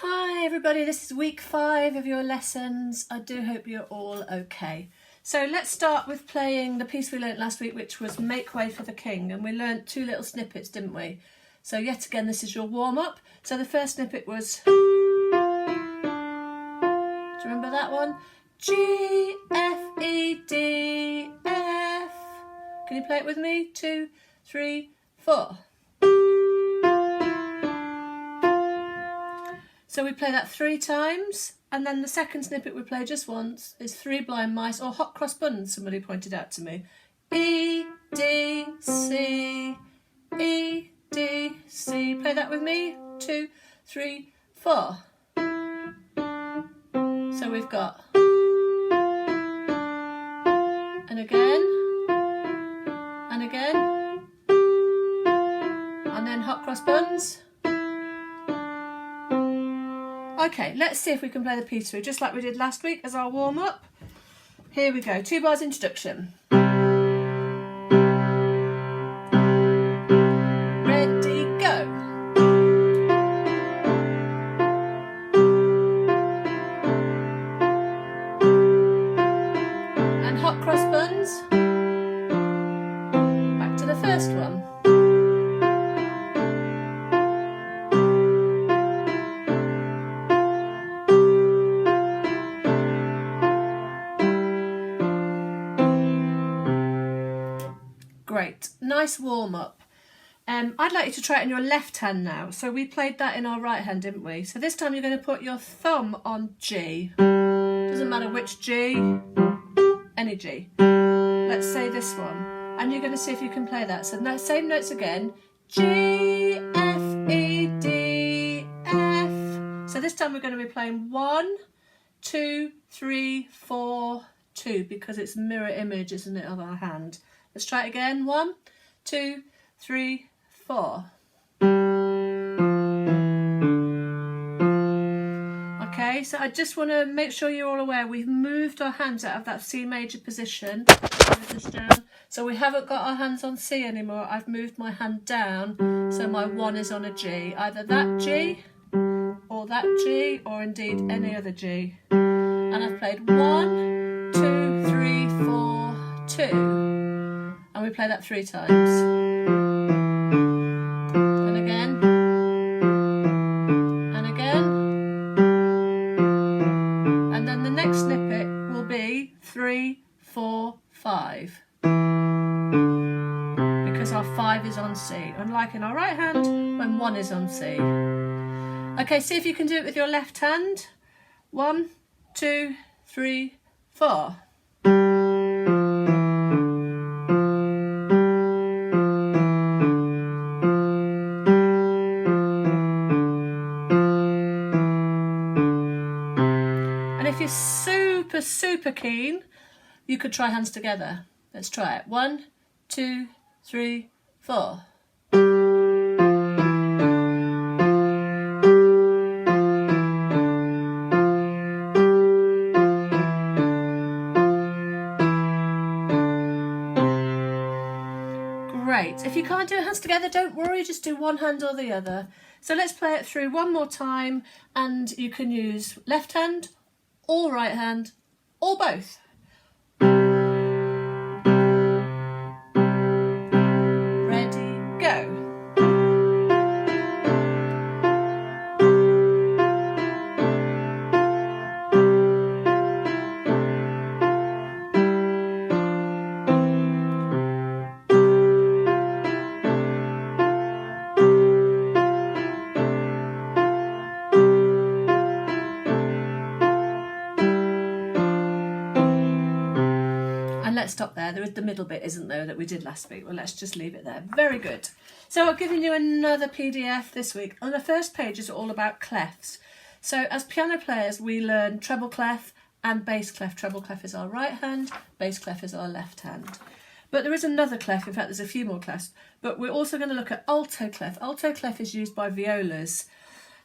Hi everybody, this is week 5 of your lessons. I do hope you're all okay. So let's start with playing the piece we learnt last week, which was Make Way for the King, and we learnt 2 little snippets, didn't we? So yet again, this is your warm-up. So the first snippet was, do you remember that one? G, F, E, D, F. Can you play it with me? 2, 3, 4. So we play that 3 times, and then the second snippet we play just once is 3 Blind Mice, or Hot Cross Buns, somebody pointed out to me. E, D, C, E, D, C. Play that with me. 2, 3, 4. So we've got, and again, and again, and then Hot Cross Buns. Okay, let's see if we can play the piece through, just like we did last week as our warm-up. Here we go, 2 bars introduction. Ready, go. And Hot Cross Buns. Back to the first one. Great, nice warm-up. I'd like you to try it in your left hand now. So we played that in our right hand, didn't we? So this time you're going to put your thumb on G. Doesn't matter which G, any G. Let's say this one. And you're going to see if you can play that. So now, same notes again. G, F, E, D, F. So this time we're going to be playing 1, 2, 3, 4, 2, because it's mirror image, isn't it, of our hand. Let's try it again. 1, 2, 3, 4. Okay, so I just want to make sure you're all aware we've moved our hands out of that C major position. So we haven't got our hands on C anymore. I've moved my hand down, so my 1 is on a G. Either that G, or that G, or indeed any other G. And I've played 1, 2, 3, 4, 2. And we play that 3 times. And again. And again. And then the next snippet will be 3, 4, 5. Because our 5 is on C. Unlike in our right hand, when 1 is on C. Okay, see if you can do it with your left hand. 1, 2, 3, 4. Super keen, you could try hands together. Let's try it. 1, 2, 3, 4. Great. If you can't do hands together, don't worry, just do one hand or the other. So let's play it through one more time, and you can use left hand or right hand, or both. Ready, go. Let's stop there. There is the middle bit, isn't there, that we did last week. Well, let's just leave it there. Very good. So I've given you another PDF this week. On the first page is all about clefs. So as piano players, we learn treble clef and bass clef. Treble clef is our right hand, bass clef is our left hand. But there is another clef. In fact, there's a few more clefs. But we're also going to look at alto clef. Alto clef is used by violas.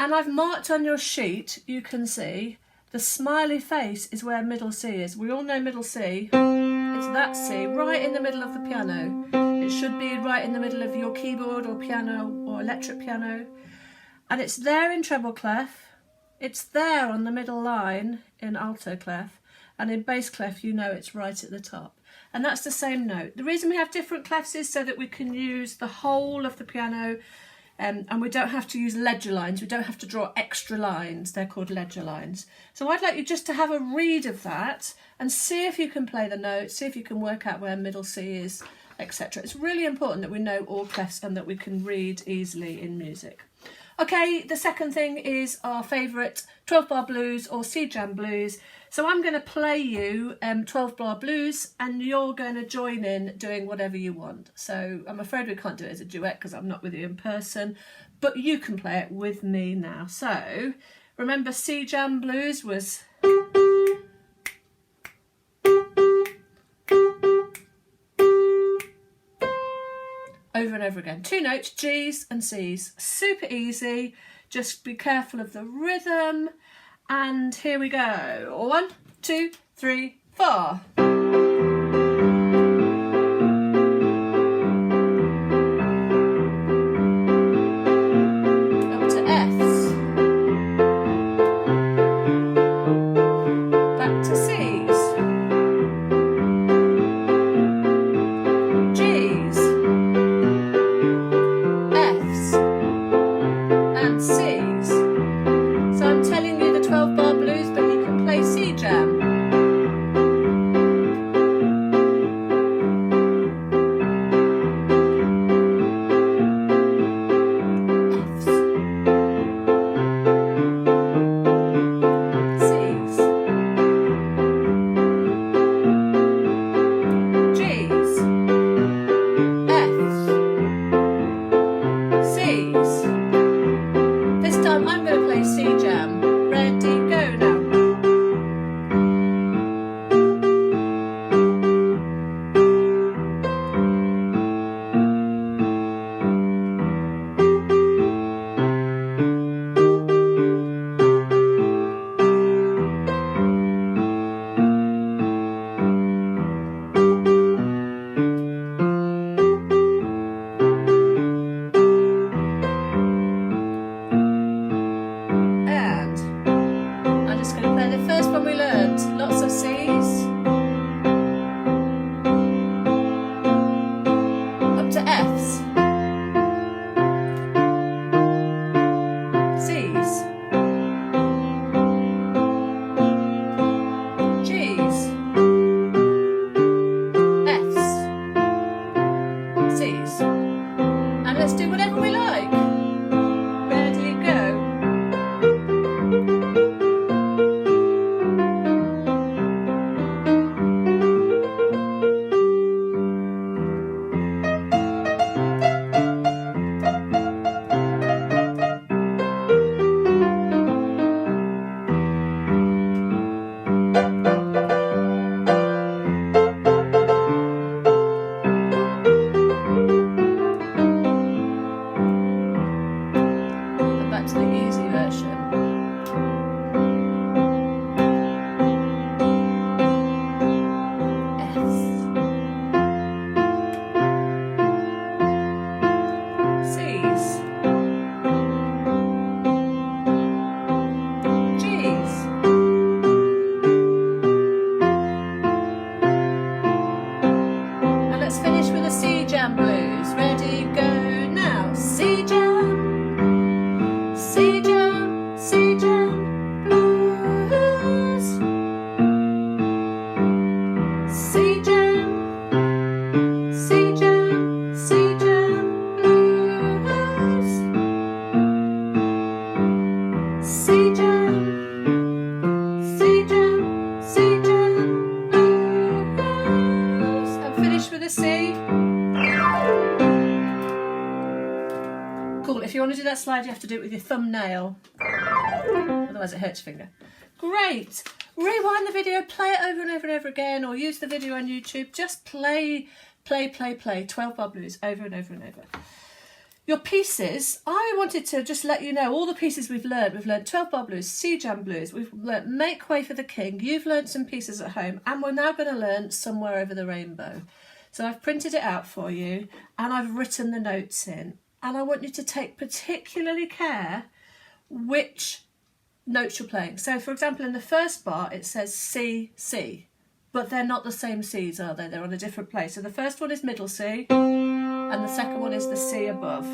And I've marked on your sheet, you can see, the smiley face is where middle C is. We all know middle C. It's that C, right in the middle of the piano. It should be right in the middle of your keyboard or piano or electric piano. And it's there in treble clef, It's there on the middle line in alto clef, and in bass clef you know it's right at the top. And that's the same note. The reason we have different clefs is so that we can use the whole of the piano, and we don't have to use ledger lines. We don't have to draw extra lines. They're called ledger lines. So I'd like you just to have a read of that and see if you can play the notes, see if you can work out where middle C is, etc. It's really important that we know all clefs and that we can read easily in music. Okay, the second thing is our favourite 12-bar blues or C-jam blues. So I'm going to play you 12-bar blues and you're going to join in doing whatever you want. So I'm afraid we can't do it as a duet because I'm not with you in person, but you can play it with me now. So remember, C-jam blues was... over and over again. 2 notes, G's and C's. Super easy. Just be careful of the rhythm. And here we go. 1, 2, 3, 4. Up to F's. Back to C's. G's. F's. And C's. So I'm telling you the 12-bar blues, but you can play C-jam. F's. C's. G's. F's. C's. This time I'm going to play C-jam. Ready, go now. And I'm just going to play the first one we learned. Lots of C's. Up to F's. C's. G's. F's. C's. And let's do whatever we like. Ready, go. And back to the easy version. F's. C's. G's. And let's finish with a C-jam blues. Ready, go now. C-jam. C-jam, C-jam blues. C-jam, C-jam, C-jam blues. C-jam, C-jam, C-jam blues. And finish with a C. Cool, if you want to do that slide you have to do it with your thumbnail, otherwise it hurts your finger. Great! Rewind the video, play it over and over and over again, or use the video on YouTube. Just play 12-bar blues over and over and over. Your pieces, I wanted to just let you know all the pieces we've learned. We've learned 12-bar blues, C-jam blues, we've learned Make Way for the King, you've learned some pieces at home, and we're now going to learn Somewhere Over the Rainbow. So I've printed it out for you and I've written the notes in. And I want you to take particularly care which notes you're playing. So for example, in the first bar it says C, C, but they're not the same Cs, are they? They're on a different place. So the first one is middle C and the second one is the C above.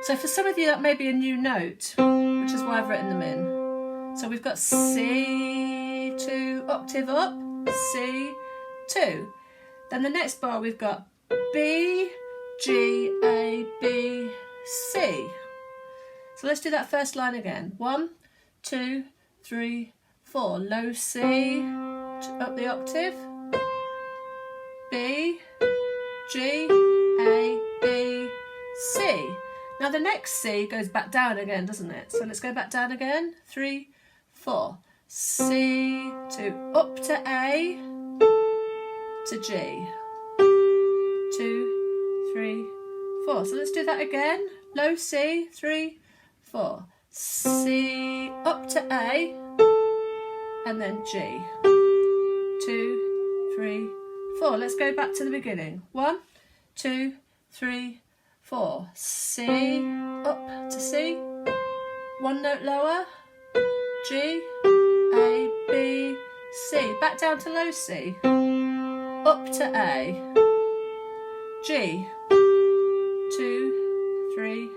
So for some of you that may be a new note, which is why I've written them in. So we've got C2 octave up, C2. Then the next bar we've got B, G, A, B, C. So let's do that first line again. 1, 2, 3, 4. Low C, up the octave. B, G, A, B, C. Now the next C goes back down again, doesn't it? So let's go back down again. 3, 4. C to up to A to G. 2, 3, 4. So let's do that again. Low C, 3, 4. C up to A and then G. 2, 3, 4. Let's go back to the beginning. 1, 2, 3, 4. C up to C. 1 note lower. G, A, B, C. Back down to low C. Up to A. G. 2, 3,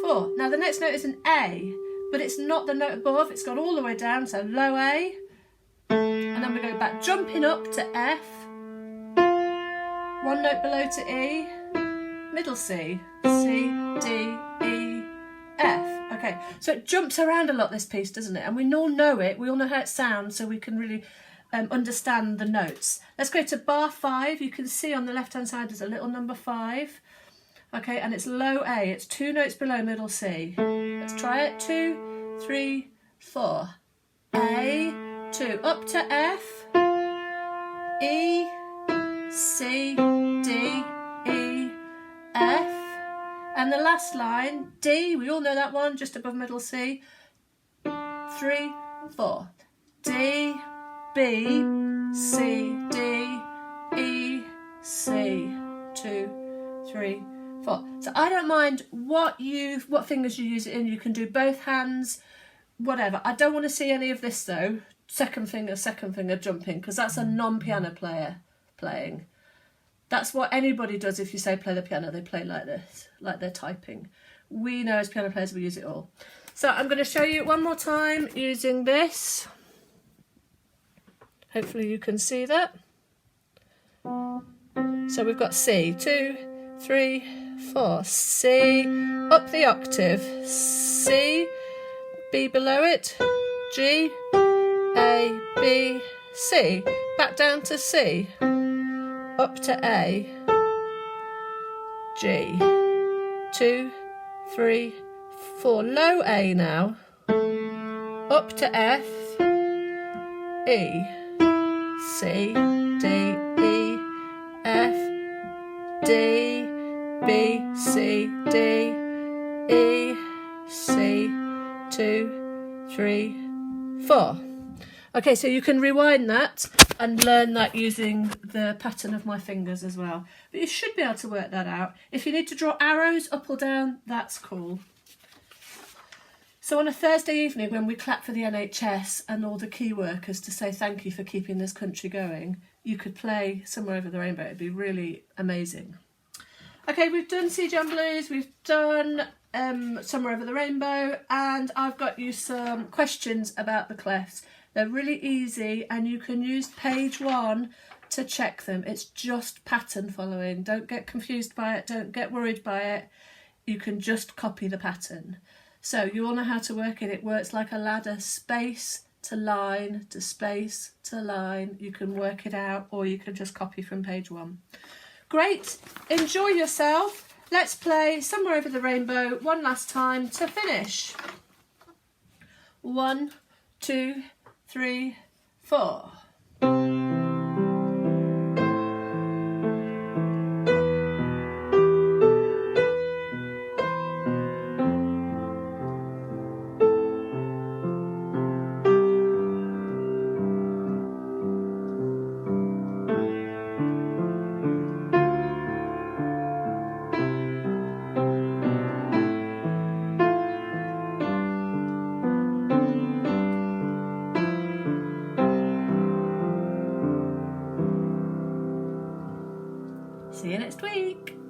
4. Now the next note is an A, but it's not the note above. It's gone all the way down, so low A. And then we go back, jumping up to F. 1 note below to E. Middle C. C, D, E, F. Okay, so it jumps around a lot, this piece, doesn't it? And we all know it. We all know how it sounds, so we can really understand the notes. Let's go to bar 5. You can see on the left-hand side there's a little number 5. Okay, and it's low A. It's 2 notes below middle C. Let's try it. 2, 3, 4. A, 2. Up to F. E, C, D, E, F. And the last line, D. We all know that one, just above middle C. 3, 4. D, B, C, D, E, C. 2, 3, 4. So I don't mind what fingers you use it in. You can do both hands, whatever. I don't want to see any of this though. Second finger jumping, because that's a non-piano player playing. That's what anybody does if you say play the piano. They play like this, like they're typing. We know as piano players we use it all. So I'm going to show you one more time using this. Hopefully you can see that. So we've got C, 2, 3, 4. C, up the octave. C, B below it. G, A, B, C. Back down to C. Up to A. G. 2, 3, 4. Low A now. Up to F. E. C, D, E, F, D, B, C, D, E, C, 2, 3, 4. Okay, so you can rewind that and learn that using the pattern of my fingers as well. But you should be able to work that out. If you need to draw arrows up or down, that's cool. So on a Thursday evening when we clap for the NHS and all the key workers to say thank you for keeping this country going, you could play Somewhere Over the Rainbow. It'd be really amazing. Okay, we've done Sea Jam Blues, we've done Somewhere Over the Rainbow, and I've got you some questions about the clefs. They're really easy and you can use page 1 to check them. It's just pattern following. Don't get confused by it, don't get worried by it. You can just copy the pattern. So you all know how to work it. It works like a ladder, space to line to space to line. You can work it out or you can just copy from page 1. Great, enjoy yourself. Let's play Somewhere Over the Rainbow one last time to finish. 1, 2, 3, 4. See you next week.